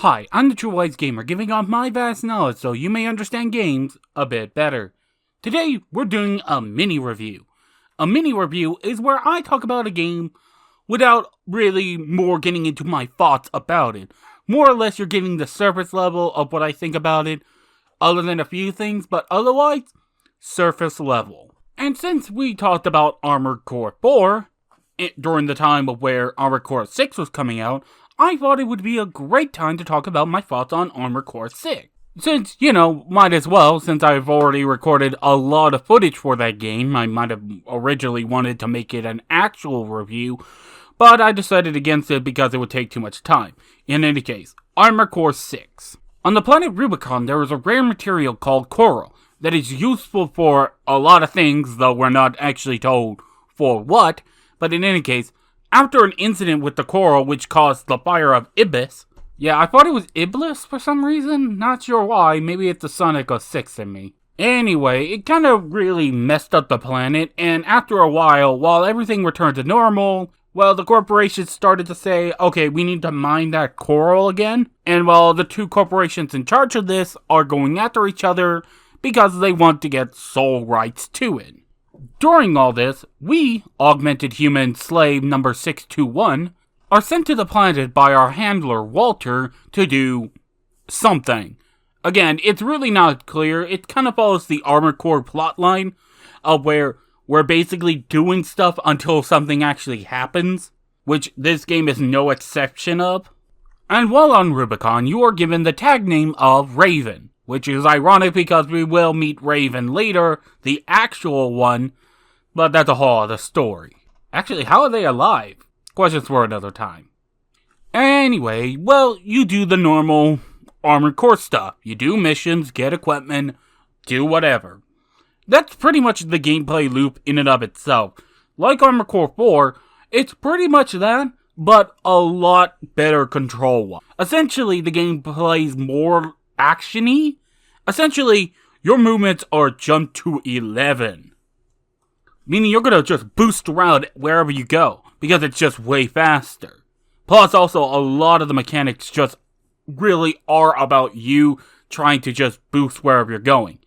Hi, I'm the True Wise Gamer, giving off my vast knowledge so you may understand games a bit better. Today, we're doing a mini review. A mini review is where I talk about a game without really more getting into my thoughts about it. More or less, you're getting the surface level of what I think about it, other than a few things, but otherwise, surface level. And since we talked about Armored Core 4, during the time of where Armored Core 6 was coming out, I thought it would be a great time to talk about my thoughts on Armored Core 6. Since, might as well, since I've already recorded a lot of footage for that game. I might have originally wanted to make it an actual review, but I decided against it because it would take too much time. In any case, Armored Core 6. On the planet Rubicon, there is a rare material called coral that is useful for a lot of things, though we're not actually told for what. But in any case, after an incident with the coral which caused the fire of Iblis, I thought it was Iblis for some reason, not sure why, maybe it's the Sonic 06 in me. Anyway, it kind of really messed up the planet, and after a while everything returned to normal, the corporations started to say, okay, we need to mine that coral again, and the two corporations in charge of this are going after each other because they want to get sole rights to it. During all this, we, augmented human slave number 621, are sent to the planet by our handler, Walter, to do something. Again, it's really not clear. It kind of follows the Armored Core plotline of where we're basically doing stuff until something actually happens, which this game is no exception of. And while on Rubicon, you are given the tag name of Raven, which is ironic because we will meet Raven later, the actual one, but that's a whole other story. Actually, how are they alive? Questions for another time. Anyway, you do the normal Armored Core stuff. You do missions, get equipment, do whatever. That's pretty much the gameplay loop in and of itself. Like Armored Core 4, it's pretty much that, but a lot better control-wise. Essentially, the game plays more action-y. Essentially, your movements are jump to 11. Meaning you're gonna just boost around wherever you go, because it's just way faster. Plus, also, a lot of the mechanics just really are about you trying to just boost wherever you're going.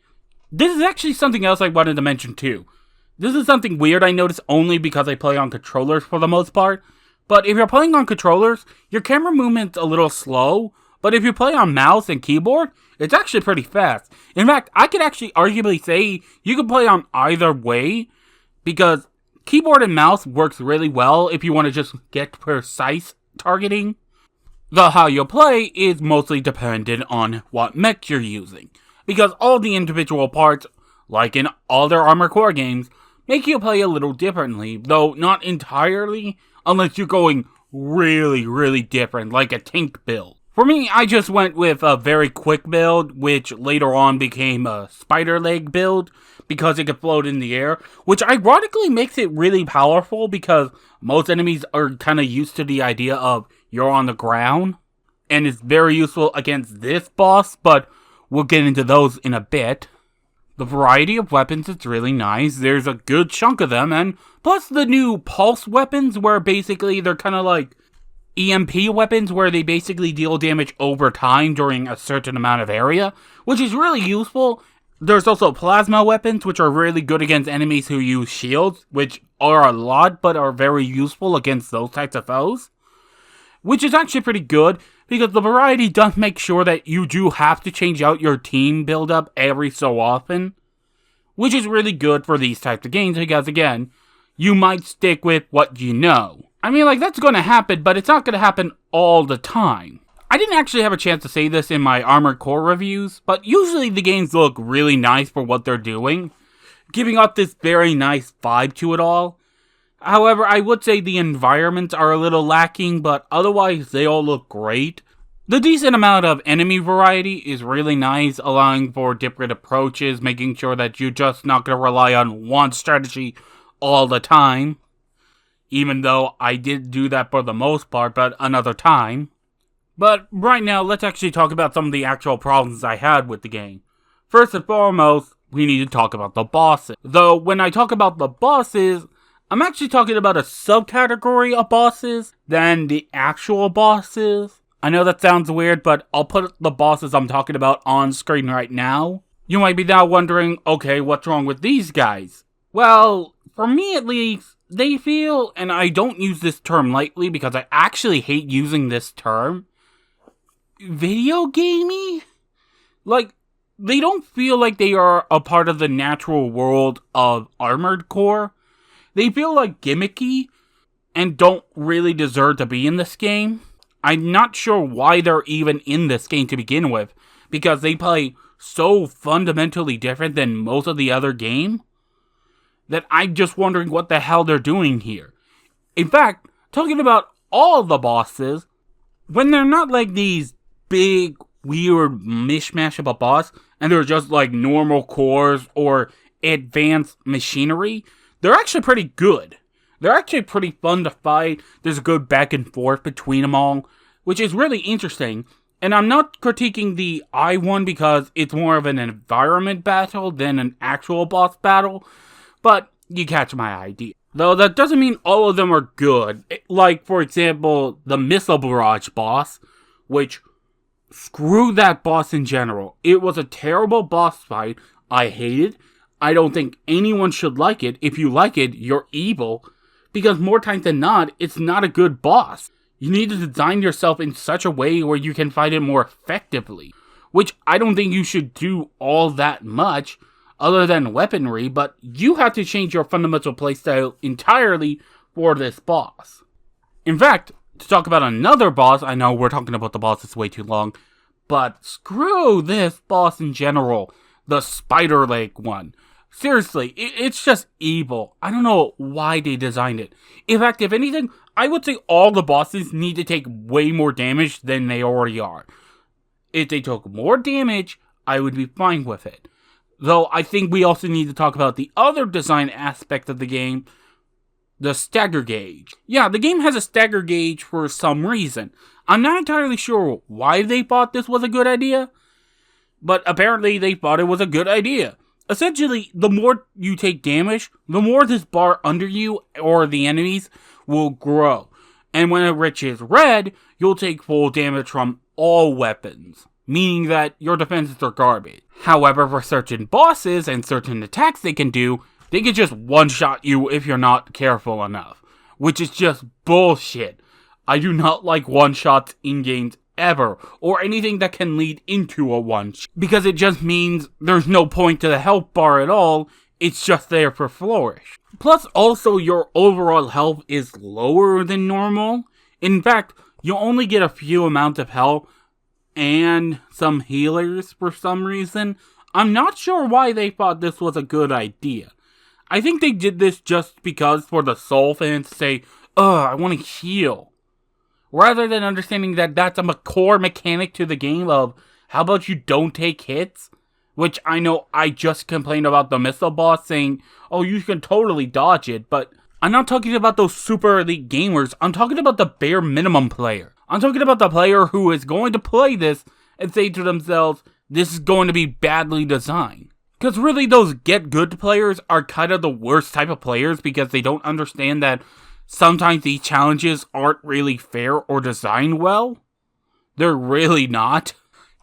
This is actually something else I wanted to mention too. This is something weird I noticed only because I play on controllers for the most part. But if you're playing on controllers, your camera movement's a little slow. But if you play on mouse and keyboard, it's actually pretty fast. In fact, I could actually arguably say you can play on either way, because keyboard and mouse works really well if you want to just get precise targeting. Though how you play is mostly dependent on what mech you're using, because all the individual parts, like in all their Armored Core games, make you play a little differently, though not entirely, unless you're going really different, like a tank build. For me, I just went with a very quick build, which later on became a spider leg build, because it could float in the air, which ironically makes it really powerful, because most enemies are kind of used to the idea of you're on the ground, and it's very useful against this boss, but we'll get into those in a bit. The variety of weapons is really nice, there's a good chunk of them, and plus the new pulse weapons, where basically they're kind of like EMP weapons, where they basically deal damage over time during a certain amount of area, which is really useful. There's also plasma weapons, which are really good against enemies who use shields, which are a lot, but are very useful against those types of foes. Which is actually pretty good, because the variety does make sure that you do have to change out your team build-up every so often. Which is really good for these types of games, because again, you might stick with what you know. I mean, that's going to happen, but it's not going to happen all the time. I didn't actually have a chance to say this in my Armored Core reviews, but usually the games look really nice for what they're doing, giving off this very nice vibe to it all. However, I would say the environments are a little lacking, but otherwise they all look great. The decent amount of enemy variety is really nice, allowing for different approaches, making sure that you're just not going to rely on one strategy all the time. Even though I did do that for the most part, but another time. But right now, let's actually talk about some of the actual problems I had with the game. First and foremost, we need to talk about the bosses. Though, when I talk about the bosses, I'm actually talking about a subcategory of bosses than the actual bosses. I know that sounds weird, but I'll put the bosses I'm talking about on screen right now. You might be now wondering, okay, what's wrong with these guys? Well, for me at least, they feel, and I don't use this term lightly because I actually hate using this term, video gamey? Like, they don't feel like they are a part of the natural world of Armored Core. They feel like gimmicky and don't really deserve to be in this game. I'm not sure why they're even in this game to begin with, because they play so fundamentally different than most of the other game, that I'm just wondering what the hell they're doing here. In fact, talking about all the bosses, when they're not like these big, weird mishmash of a boss, and they're just like normal cores or advanced machinery, they're actually pretty good. They're actually pretty fun to fight. There's a good back and forth between them all, which is really interesting. And I'm not critiquing the I one because it's more of an environment battle than an actual boss battle, but you catch my idea. Though that doesn't mean all of them are good. Like, for example, the Missile Barrage boss, which, screw that boss in general. It was a terrible boss fight. I hate it. I don't think anyone should like it. If you like it, you're evil. Because more times than not, it's not a good boss. You need to design yourself in such a way where you can fight it more effectively. Which I don't think you should do all that much, other than weaponry, but you have to change your fundamental playstyle entirely for this boss. In fact, to talk about another boss, I know we're talking about the bosses way too long, but screw this boss in general, the spider leg one. Seriously, it's just evil. I don't know why they designed it. In fact, if anything, I would say all the bosses need to take way more damage than they already are. If they took more damage, I would be fine with it. Though I think we also need to talk about the other design aspect of the game, the Stagger Gauge. Yeah, the game has a Stagger Gauge for some reason. I'm not entirely sure why they thought this was a good idea, but apparently they thought it was a good idea. Essentially, the more you take damage, the more this bar under you or the enemies will grow. And when it reaches red, you'll take full damage from all weapons, meaning that your defenses are garbage. However, for certain bosses and certain attacks they can do, they can just one-shot you if you're not careful enough, which is just bullshit. I do not like one-shots in games ever, or anything that can lead into a one-shot, because it just means there's no point to the health bar at all, it's just there for flourish. Plus, also, your overall health is lower than normal. In fact, you only get a few amounts of health and some healers for some reason. I'm not sure why they thought this was a good idea. I think they did this just because for the Soul fans to say, ugh, I want to heal. Rather than understanding that that's a core mechanic to the game of, how about you don't take hits? Which I know I just complained about the missile boss saying, oh, you can totally dodge it, but I'm not talking about those super elite gamers. I'm talking about the bare minimum player. I'm talking about the player who is going to play this and say to themselves, this is going to be badly designed. Because really, those get good players are kind of the worst type of players because they don't understand that sometimes these challenges aren't really fair or designed well. They're really not.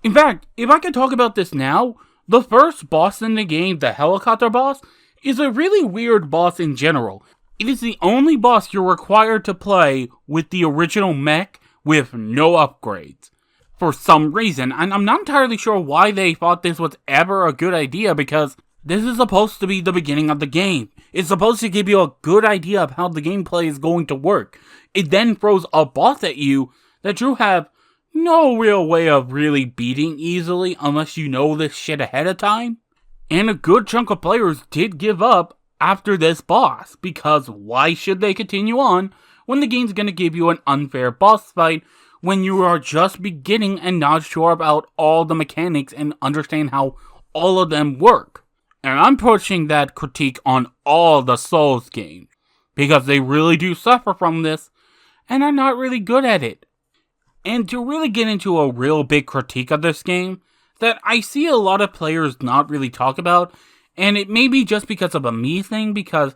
In fact, if I could talk about this now, the first boss in the game, the helicopter boss, is a really weird boss in general. It is the only boss you're required to play with the original mech with no upgrades. For some reason, and I'm not entirely sure why they thought this was ever a good idea, because this is supposed to be the beginning of the game. It's supposed to give you a good idea of how the gameplay is going to work. It then throws a boss at you that you have no real way of really beating easily unless you know this shit ahead of time. And a good chunk of players did give up after this boss, because why should they continue on when the game's going to give you an unfair boss fight when you are just beginning and not sure about all the mechanics and understand how all of them work? And I'm pushing that critique on all the Souls games, because they really do suffer from this, and are not really good at it. And to really get into a real big critique of this game, that I see a lot of players not really talk about, and it may be just because of a me thing, because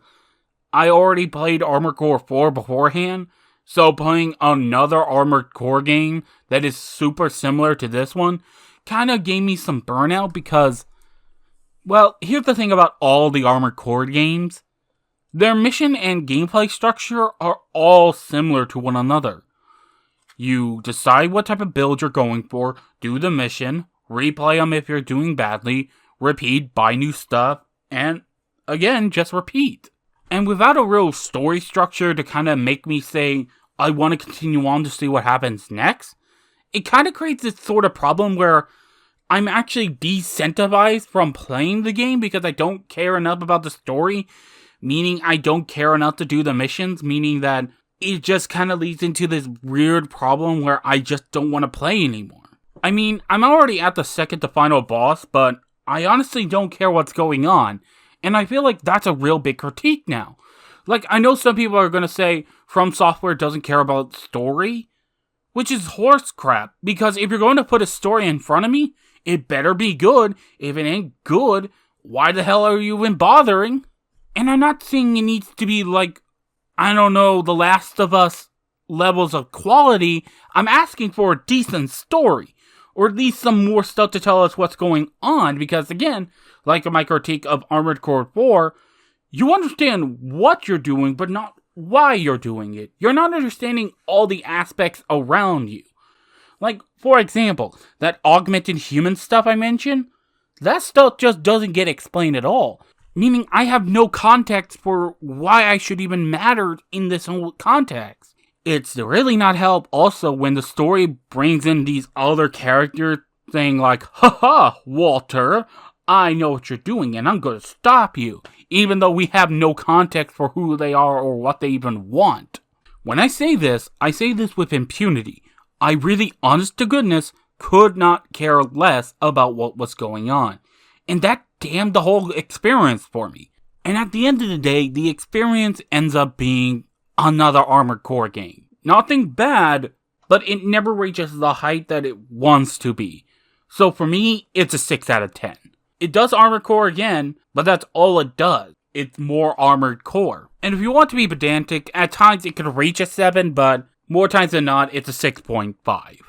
I already played Armored Core 4 beforehand, So playing another Armored Core game that is super similar to this one kind of gave me some burnout because, well, here's the thing about all the Armored Core games. Their mission and gameplay structure are all similar to one another. You decide what type of build you're going for, do the mission, replay them if you're doing badly, repeat, buy new stuff, and again, just repeat. And without a real story structure to kind of make me say, I want to continue on to see what happens next, it kind of creates this sort of problem where I'm actually decentivized from playing the game because I don't care enough about the story, meaning I don't care enough to do the missions, meaning that it just kind of leads into this weird problem where I just don't want to play anymore. I mean, I'm already at the second to final boss, but I honestly don't care what's going on, and I feel like that's a real big critique now. Like, I know some people are going to say From Software doesn't care about story, which is horse crap, because if you're going to put a story in front of me, it better be good. If it ain't good, why the hell are you even bothering? And I'm not saying it needs to be like, I don't know, The Last of Us levels of quality. I'm asking for a decent story, or at least some more stuff to tell us what's going on, because again, like my critique of Armored Core 4, you understand what you're doing, but not why you're doing it. You're not understanding all the aspects around you. Like, for example, that augmented human stuff I mentioned, that stuff just doesn't get explained at all. Meaning I have no context for why I should even matter in this whole context. It's really not help also when the story brings in these other characters saying like, haha, Walter, I know what you're doing and I'm gonna stop you. Even though we have no context for who they are or what they even want. When I say this with impunity. I really, honest to goodness, could not care less about what was going on. And that damned the whole experience for me. And at the end of the day, the experience ends up being another Armored Core game. Nothing bad, but it never reaches the height that it wants to be. So for me, it's a 6 out of 10. It does Armored Core again, but that's all it does. It's more Armored Core. And if you want to be pedantic, at times it could reach a 7, but more times than not, it's a 6.5.